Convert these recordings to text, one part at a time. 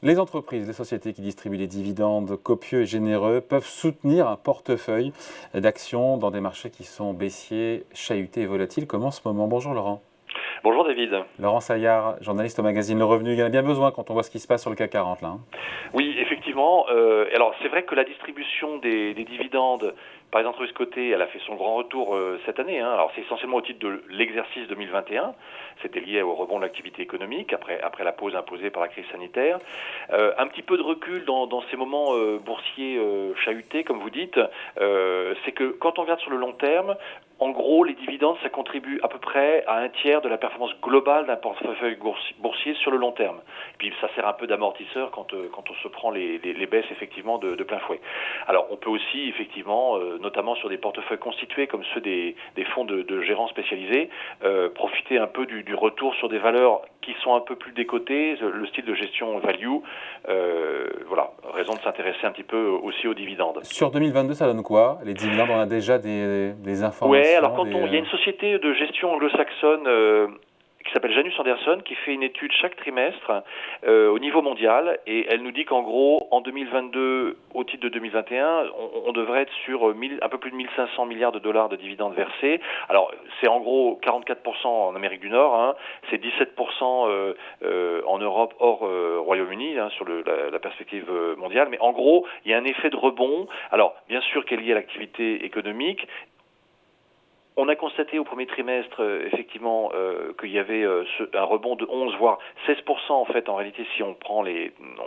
Les entreprises, les sociétés qui distribuent des dividendes copieux et généreux peuvent soutenir un portefeuille d'actions dans des marchés qui sont baissiers, chahutés et volatiles, comme en ce moment. Bonjour Laurent. Bonjour David. Laurent Saillard, journaliste au magazine Le Revenu. Il y en a bien besoin quand on voit ce qui se passe sur le CAC 40 là. Oui, effectivement. Alors c'est vrai que la distribution des dividendes par les entreprises cotées, elle a fait son grand retour cette année. Alors c'est essentiellement au titre de l'exercice 2021. C'était lié au rebond de l'activité économique après la pause imposée par la crise sanitaire. Un petit peu de recul dans ces moments boursiers chahutés, comme vous dites, c'est que quand on regarde sur le long terme, en gros, les dividendes, ça contribue à peu près à un tiers de la performance globale d'un portefeuille boursier sur le long terme. Et puis, ça sert un peu d'amortisseur quand on se prend les baisses effectivement de plein fouet. Alors, on peut aussi effectivement, notamment sur des portefeuilles constitués comme ceux des fonds de gérants spécialisés, profiter un peu du retour sur des valeurs qui sont un peu plus décotées, le style de gestion value. Voilà, raison de s'intéresser un petit peu aussi aux dividendes. Sur 2022, ça donne quoi? Les dividendes, on a déjà des informations. Ouais, alors il y a une société de gestion anglo-saxonne qui s'appelle Janus Anderson qui fait une étude chaque trimestre au niveau mondial et elle nous dit qu'en gros en 2022 au titre de 2021 on devrait être sur un peu plus de 1500 milliards de dollars de dividendes versés. Alors c'est en gros 44% en Amérique du Nord, c'est 17% en Europe hors Royaume-Uni sur la perspective mondiale, mais en gros il y a un effet de rebond. Alors bien sûr qui est lié à l'activité économique. On a constaté au premier trimestre effectivement qu'il y avait un rebond de 11 voire 16% en fait en réalité si on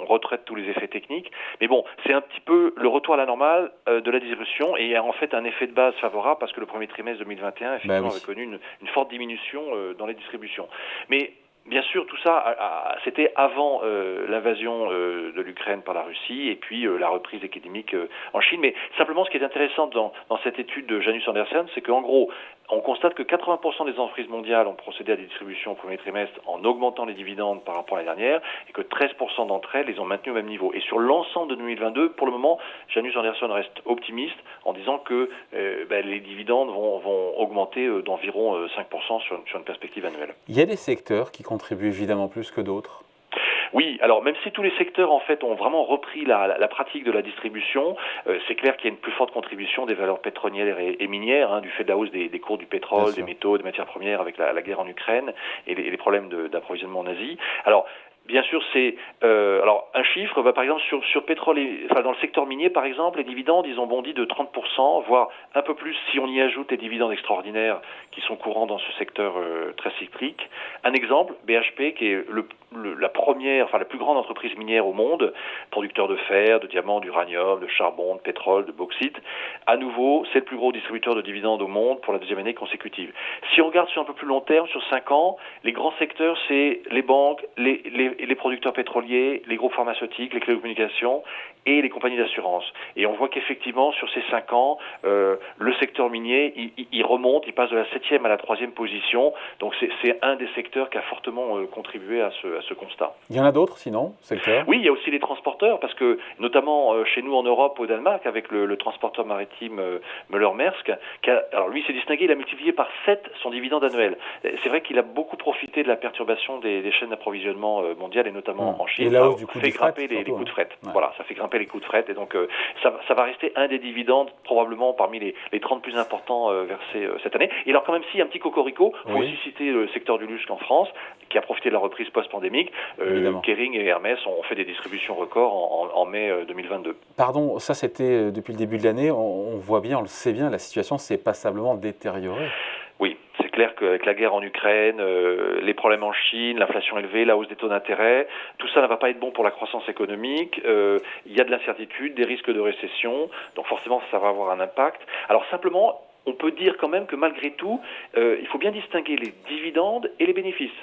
retraite tous les effets techniques. Mais bon, c'est un petit peu le retour à la normale de la distribution et il y a en fait un effet de base favorable parce que le premier trimestre 2021 effectivement avait connu une forte diminution dans les distributions. Mais bien sûr, tout ça, c'était avant l'invasion de l'Ukraine par la Russie et puis la reprise économique en Chine. Mais simplement, ce qui est intéressant dans cette étude de Janus Anderson, c'est qu'en gros, on constate que 80% des entreprises mondiales ont procédé à des distributions au premier trimestre en augmentant les dividendes par rapport à l'année dernière et que 13% d'entre elles les ont maintenus au même niveau. Et sur l'ensemble de 2022, pour le moment, Janus Anderson reste optimiste en disant que les dividendes vont augmenter d'environ 5% sur une perspective annuelle. Il y a des secteurs qui contribuent évidemment plus que d'autres. Oui, alors même si tous les secteurs en fait ont vraiment repris la pratique de la distribution, c'est clair qu'il y a une plus forte contribution des valeurs pétrolières et minières du fait de la hausse des cours du pétrole, des métaux, des matières premières avec la guerre en Ukraine et les problèmes d'approvisionnement en Asie. Alors bien sûr, c'est alors un chiffre, par exemple sur pétrole, dans le secteur minier par exemple, les dividendes ils ont bondi de 30%, voire un peu plus si on y ajoute les dividendes extraordinaires qui sont courants dans ce secteur très cyclique. Un exemple, BHP qui est la plus grande entreprise minière au monde, producteur de fer, de diamants, d'uranium, de charbon, de pétrole, de bauxite. À nouveau, c'est le plus gros distributeur de dividendes au monde pour la deuxième année consécutive. Si on regarde sur un peu plus long terme, sur 5 ans, les grands secteurs, c'est les banques, les producteurs pétroliers, les groupes pharmaceutiques, les télécommunications et les compagnies d'assurance. Et on voit qu'effectivement, sur ces 5 ans, le secteur minier, il remonte, il passe de la 7e à la 3e position. Donc c'est un des secteurs qui a fortement contribué à ce constat. Il y en a d'autres sinon, secteurs? Oui, il y a aussi les transporteurs, parce que notamment chez nous en Europe, au Danemark, avec le transporteur maritime Møller-Maersk, alors lui s'est distingué, il a multiplié par 7 son dividende annuel. C'est vrai qu'il a beaucoup profité de la perturbation des chaînes d'approvisionnement mondiales, et notamment en Chine. Et la hausse du coût fait grimper les coûts de fret. Voilà, ça fait grimper les coûts de fret, et donc ça va rester un des dividendes probablement parmi les 30 plus importants versés cette année. Et alors quand même si un petit cocorico, il faut aussi citer le secteur du luxe en France, qui a profité de la reprise post-pandémique. Kering et Hermès ont fait des distributions records en mai 2022. Pardon, ça c'était depuis le début de l'année, on voit bien, on le sait bien, la situation s'est passablement détériorée. Oui, c'est clair qu'avec la guerre en Ukraine, les problèmes en Chine, l'inflation élevée, la hausse des taux d'intérêt, tout ça ne va pas être bon pour la croissance économique. Il y a de l'incertitude, des risques de récession, donc forcément ça va avoir un impact. Alors simplement, on peut dire quand même que malgré tout, il faut bien distinguer les dividendes et les bénéfices.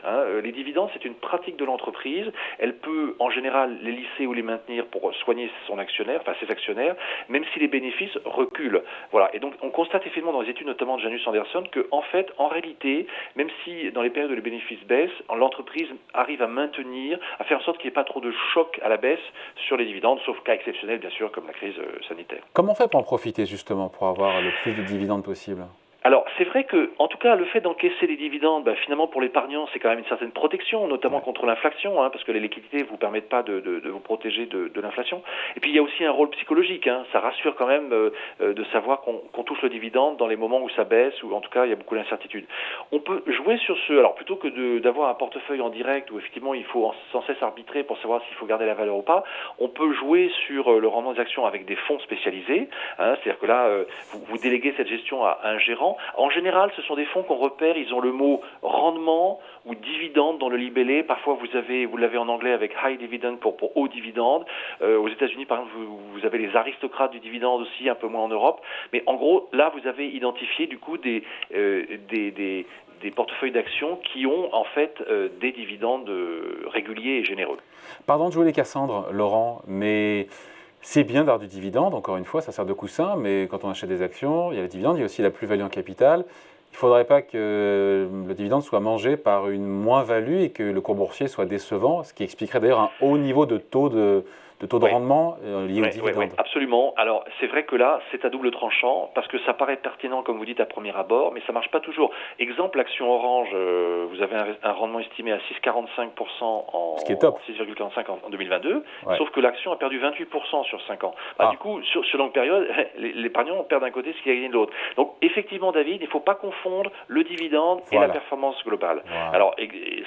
Les dividendes, c'est une pratique de l'entreprise. Elle peut, en général, les lisser ou les maintenir pour soigner ses actionnaires, même si les bénéfices reculent. Voilà. Et donc, on constate effectivement dans les études, notamment de Janus Anderson, que, en réalité, même si dans les périodes où les bénéfices baissent, l'entreprise arrive à faire en sorte qu'il n'y ait pas trop de choc à la baisse sur les dividendes, sauf cas exceptionnels, bien sûr, comme la crise sanitaire. Comment on fait pour en profiter, justement, pour avoir le plus de dividendes possible ? Alors, c'est vrai que, en tout cas, le fait d'encaisser les dividendes, finalement, pour l'épargnant, c'est quand même une certaine protection, notamment contre l'inflation, parce que les liquidités ne vous permettent pas de vous protéger de l'inflation. Et puis, il y a aussi un rôle psychologique. Ça rassure quand même de savoir qu'on touche le dividende dans les moments où ça baisse, ou en tout cas, il y a beaucoup d'incertitudes. On peut jouer sur ce... Alors, plutôt que d'avoir un portefeuille en direct où, effectivement, il faut sans cesse arbitrer pour savoir s'il faut garder la valeur ou pas, on peut jouer sur le rendement des actions avec des fonds spécialisés. C'est-à-dire que là, vous déléguez cette gestion à un gérant. En général, ce sont des fonds qu'on repère, ils ont le mot rendement ou dividende dans le libellé. Parfois, vous l'avez en anglais avec high dividend pour haut dividende. Aux États-Unis, par exemple, vous avez les aristocrates du dividende aussi, un peu moins en Europe. Mais en gros, là, vous avez identifié du coup des portefeuilles d'actions qui ont en fait des dividendes réguliers et généreux. Pardon de jouer les Cassandres, Laurent, mais c'est bien d'avoir du dividende, encore une fois, ça sert de coussin, mais quand on achète des actions, il y a les dividendes, il y a aussi la plus-value en capital. Il ne faudrait pas que le dividende soit mangé par une moins-value et que le cours boursier soit décevant, ce qui expliquerait d'ailleurs un haut niveau de taux de rendement lié au dividende. Oui, absolument. Alors, c'est vrai que là, c'est à double tranchant, parce que ça paraît pertinent, comme vous dites, à premier abord, mais ça ne marche pas toujours. Exemple, l'action Orange, vous avez un rendement estimé à 6,45% ce qui est top. 6,45% en 2022, sauf que l'action a perdu 28% sur 5 ans. Du coup, sur longue période, l'épargnant perd d'un côté ce qu'il a gagné de l'autre. Donc, effectivement, David, il ne faut pas confondre le dividende et la performance globale. Alors,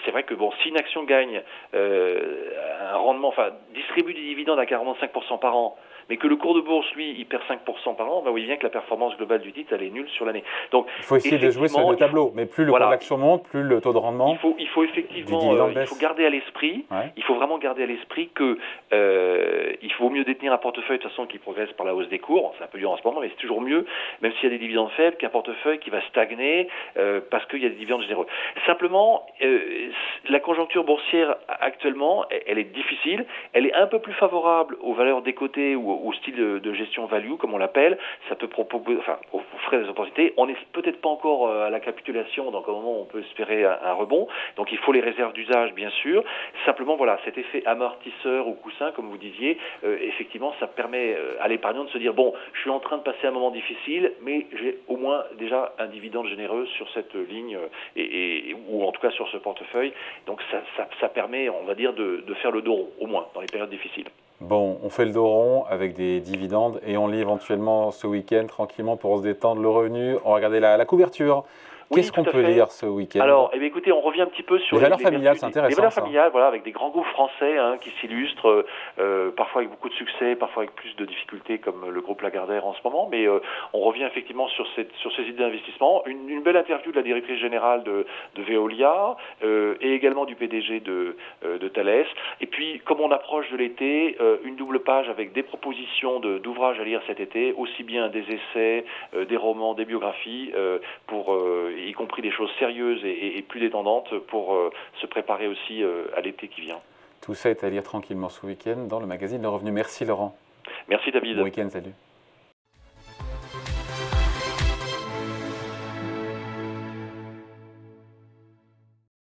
c'est vrai que si une action gagne un rendement, distribue des dividendes à 45% par an, mais que le cours de bourse, lui, il perd 5% par an, vous voyez bien que la performance globale du titre, elle est nulle sur l'année. Donc, il faut essayer de jouer sur le tableau, mais plus le cours de l'action monte, plus le taux de rendement. Il faut effectivement, il faut garder à l'esprit, il faut vraiment garder à l'esprit que il faut mieux détenir un portefeuille de toute façon qui progresse par la hausse des cours. C'est un peu dur en ce moment, mais c'est toujours mieux, même s'il y a des dividendes faibles, qu'un portefeuille qui va stagner parce qu'il y a des dividendes généreux. Simplement, la conjoncture boursière actuellement, elle est difficile. Elle est un peu plus favorable aux valeurs décotées ou au style de gestion value, comme on l'appelle. Ça peut proposer, aux frais des opportunités. On n'est peut-être pas encore à la capitulation, donc à un moment on peut espérer un rebond. Donc il faut les réserves d'usage, bien sûr. Simplement, cet effet amortisseur ou coussin, comme vous disiez, effectivement, ça permet à l'épargnant de se dire, je suis en train de passer un moment difficile, mais j'ai au moins déjà un dividende généreux sur cette ligne, ou en tout cas sur ce portefeuille. Donc ça permet, on va dire, de faire le dos rond, au moins, dans les périodes difficiles. Bon, on fait le dos rond avec des dividendes et on lit éventuellement ce week-end tranquillement pour se détendre le revenu. On va regarder la couverture. Qu'est-ce qu'on peut lire ce week-end? Alors, écoutez, on revient un petit peu sur les valeurs familiales, c'est intéressant. Les valeurs familiales, avec des grands groupes français qui s'illustrent, parfois avec beaucoup de succès, parfois avec plus de difficultés, comme le groupe Lagardère en ce moment. Mais on revient effectivement sur ces idées d'investissement. Une belle interview de la directrice générale de Veolia et également du PDG de Thales. Et puis, comme on approche de l'été, une double page avec des propositions d'ouvrages à lire cet été, aussi bien des essais, des romans, des biographies, y compris des choses sérieuses et plus détendantes pour se préparer aussi à l'été qui vient. Tout ça est à lire tranquillement ce week-end dans le magazine Le Revenu. Merci Laurent. Merci David. Bon week-end, salut.